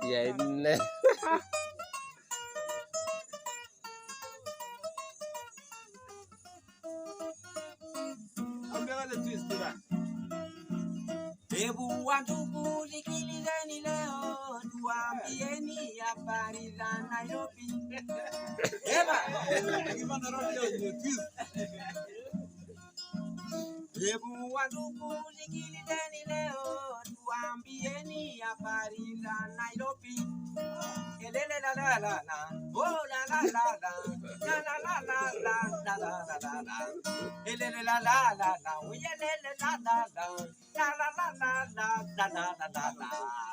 என்ன Hebu wandugu, sikilizeni leo, tuambieni habari za Nairobi. Hebu wandugu, sikilizeni leo, tuambieni habari za Nairobi. Elele la la la la, oh la la la la, la la la la la, la la la la la. Elele la la la la, oh elele la la la, la la la la la, la la la la la.